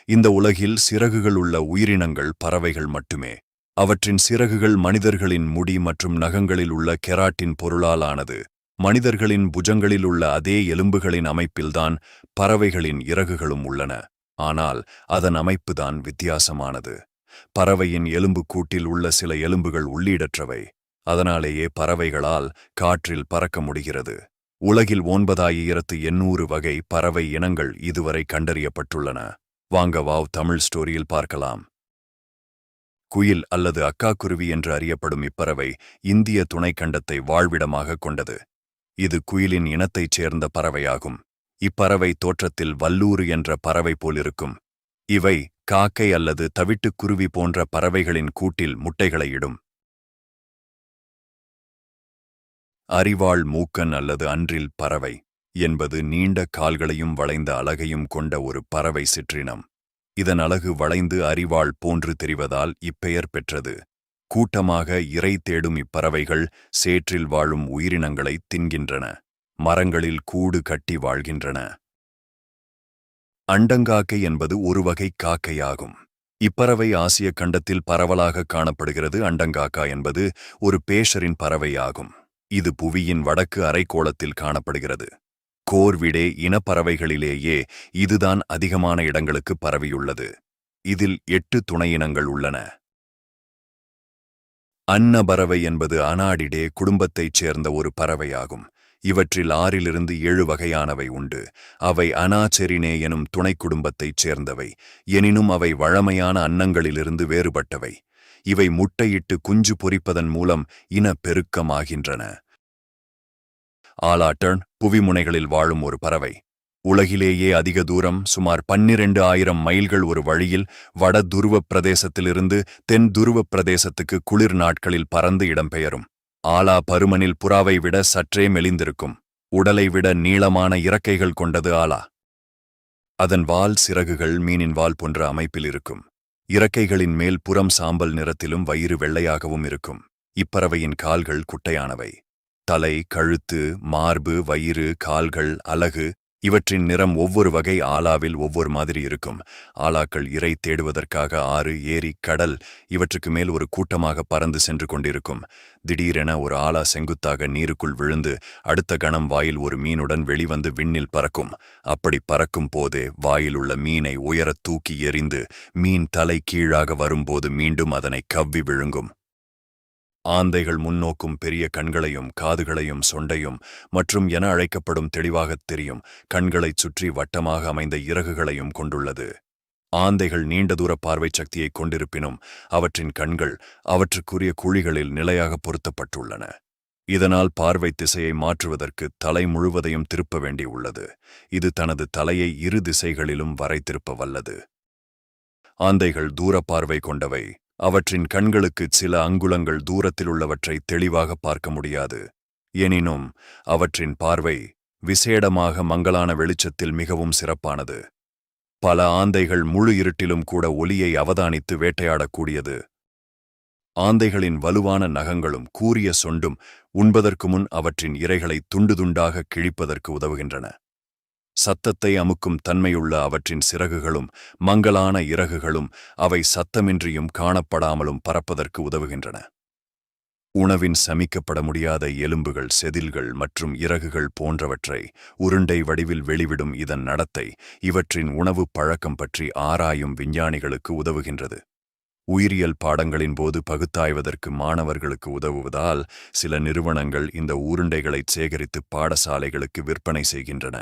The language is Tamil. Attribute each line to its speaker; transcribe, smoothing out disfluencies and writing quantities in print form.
Speaker 1: இந்த உலகில் சிறகுகள் உள்ள உயிரினங்கள் பறவைகள் மட்டுமே. அவற்றின் சிறகுகள் மனிதர்களின் முடி மற்றும் நகங்களில் உள்ள கெராட்டின் பொருளால் ஆனது. மனிதர்களின் புஜங்களில் உள்ள அதே எலும்புகளின் அமைப்பில்தான் பறவைகளின் இறகுகளும் உள்ளன. ஆனால் அதன் அமைப்புதான் வித்தியாசமானது. பறவையின் எலும்பு கூட்டில் உள்ள சில எலும்புகள் உள்ளீடற்றவை. அதனாலேயே பறவைகளால் காற்றில் பறக்க முடிகிறது. உலகில் 9800 வகை பறவை இனங்கள் இதுவரை கண்டறியப்பட்டுள்ளன. வாங்க வாவ் தமிழ் ஸ்டோரியில் பார்க்கலாம். குயில் அல்லது அக்காக்குருவி என்று அறியப்படும் இப்பறவை இந்திய துணைக்கண்டத்தை வாழ்விடமாக கொண்டது. இது குயிலின் இனத்தைச் சேர்ந்த பறவையாகும். இப்பறவை தோற்றத்தில் வல்லூறு என்ற பறவை போலிருக்கும். இவை காக்கை அல்லது தவிட்டுக்குருவி போன்ற பறவைகளின் கூட்டில் முட்டைகளை இடும். அரிவாள் மூக்கன் அல்லது அன்றில் பறவை என்பது நீண்ட கால்களையும் வளைந்த அலகையும் கொண்ட ஒரு பறவை சிற்றினம். இதன் அலகு வளைந்து அரிவாள் போன்று தெரிவதால் இப்பெயர் பெற்றது. கூட்டமாக இரை தேடும் இப்பறவைகள் சேற்றில் வாழும் உயிரினங்களை தின்கின்றன. மரங்களில் கூடு கட்டி வாழ்கின்றன. அண்டங்காக்கை என்பது ஒரு வகை காக்கையாகும். இப்பறவை ஆசிய கண்டத்தில் பரவலாக காணப்படுகிறது. அண்டங்காக்கா என்பது ஒரு பேஷரின் பறவையாகும். இது புவியின் வடக்கு அரைக்கோளத்தில் காணப்படுகிறது. கோர்விடே இனப்பறவைகளிலேயே இதுதான் அதிகமான இடங்களுக்கு பரவியுள்ளது. இதில் 8 துணை இனங்கள் உள்ளன. அன்னபறவை என்பது அனாடிடே குடும்பத்தைச் சேர்ந்த ஒரு பறவையாகும். இவற்றில் 6 to 7 வகையானவை உண்டு. அவை அனாச்செரினே எனும் துணை குடும்பத்தைச் சேர்ந்தவை. எனினும் அவை வழமையான அன்னங்களிலிருந்து வேறுபட்டவை. இவை முட்டையிட்டு குஞ்சு பொரிப்பதன் மூலம் இன பெருக்கமாகின்றன. ஆலாட்டர்ன் புவிமுனைகளில் வாழும் ஒரு பறவை. உலகிலேயே அதிக தூரம் சுமார் 12,000 மைல்கள் ஒரு வழியில் வட துருவப் பிரதேசத்திலிருந்து தென் துருவப் பிரதேசத்துக்கு குளிர் நாட்களில் பறந்து இடம்பெயரும். ஆலா பருமனில் புறாவை விட சற்றே மெலிந்திருக்கும். உடலை விட நீளமான இறக்கைகள் கொண்டது ஆலா. அதன் வால் சிறகுகள் மீனின் வால் போன்ற அமைப்பில் இருக்கும். இறக்கைகளின் மேல் புறம் சாம்பல் நிறத்திலும் வயிறு வெள்ளையாகவும் இருக்கும். இப்பறவையின் கால்கள் குட்டையானவை. தலை, கழுத்து, மார்பு, வயிறு, கால்கள், அலகு இவற்றின் நிறம் ஒவ்வொரு வகை ஆலாவில் ஒவ்வொரு மாதிரி இருக்கும். ஆலாக்கள் இரை தேடுவதற்காக ஆறு, ஏரி, கடல் இவற்றுக்கு மேல் ஒரு கூட்டமாக பறந்து சென்று கொண்டிருக்கும். திடீரென ஒரு ஆலா செங்குத்தாக நீருக்குள் விழுந்து அடுத்த கணம் வாயில் ஒரு மீனுடன் வெளிவந்து விண்ணில் பறக்கும். அப்படி பறக்கும் போதே வாயில் உள்ள மீனை உயரத் தூக்கி எறிந்து மீன் தலை கீழாக வரும்போது மீண்டும் அதனை கவ்வி விழுங்கும். ஆந்தைகள் முன்னோக்கும் பெரிய கண்களையும் காதுகளையும் சொண்டையும் மற்றும் என அழைக்கப்படும் தெளிவாகத் தெரியும் கண்களைச் சுற்றி வட்டமாக அமைந்த இறகுகளையும் கொண்டுள்ளது. ஆந்தைகள் நீண்ட தூர பார்வை சக்தியை கொண்டிருப்பினும் அவற்றின் கண்கள் அவற்றுக்குரிய குழிகளில் நிலையாக பொருத்தப்பட்டுள்ளன. இதனால் பார்வை திசையை மாற்றுவதற்கு தலை முழுவதையும் திருப்ப வேண்டியுள்ளது. இது தனது தலையை இரு திசைகளிலும் வரை திருப்ப வல்லது. ஆந்தைகள் தூர பார்வை கொண்டவை. அவற்றின் கண்களுக்கு சில அங்குலங்கள் தூரத்தில் உள்ளவற்றை தெளிவாக பார்க்க முடியாது. எனினும் அவற்றின் பார்வை விசேடமாக மங்கலான வெளிச்சத்தில் மிகவும் சிறப்பானது. பல ஆந்தைகள் முழு இருட்டிலும் கூட ஒலியை அவதானித்து வேட்டையாடக்கூடியது. ஆந்தைகளின் வலுவான நகங்களும் கூரிய சொண்டும் உண்பதற்கு முன் அவற்றின் இரைகளை துண்டு துண்டாக கிழிப்பதற்கு உதவுகின்றன. சத்தத்தை அமுக்கும் தன்மையுள்ள அவற்றின் சிறகுகளும் மங்கலான இறகுகளும் அவை சத்தமின்றியும் காணப்படாமலும் பறப்பதற்கு உதவுகின்றன. உணவின் சமிக்கப்பட முடியாத எலும்புகள், செதில்கள் மற்றும் இறகுகள் போன்றவற்றை உருண்டை வடிவில் வெளிவிடும் இதன் நடத்தை இவற்றின் உணவு பழக்கம் பற்றி ஆராயும் விஞ்ஞானிகளுக்கு உதவுகின்றது. உயிரியல் பாடங்களின் போது பகுத்தாய்வதற்கு மாணவர்களுக்கு உதவுவதால் சில நிறுவனங்கள் இந்த உருண்டைகளை சேகரித்து பாடசாலைகளுக்கு விற்பனை செய்கின்றன.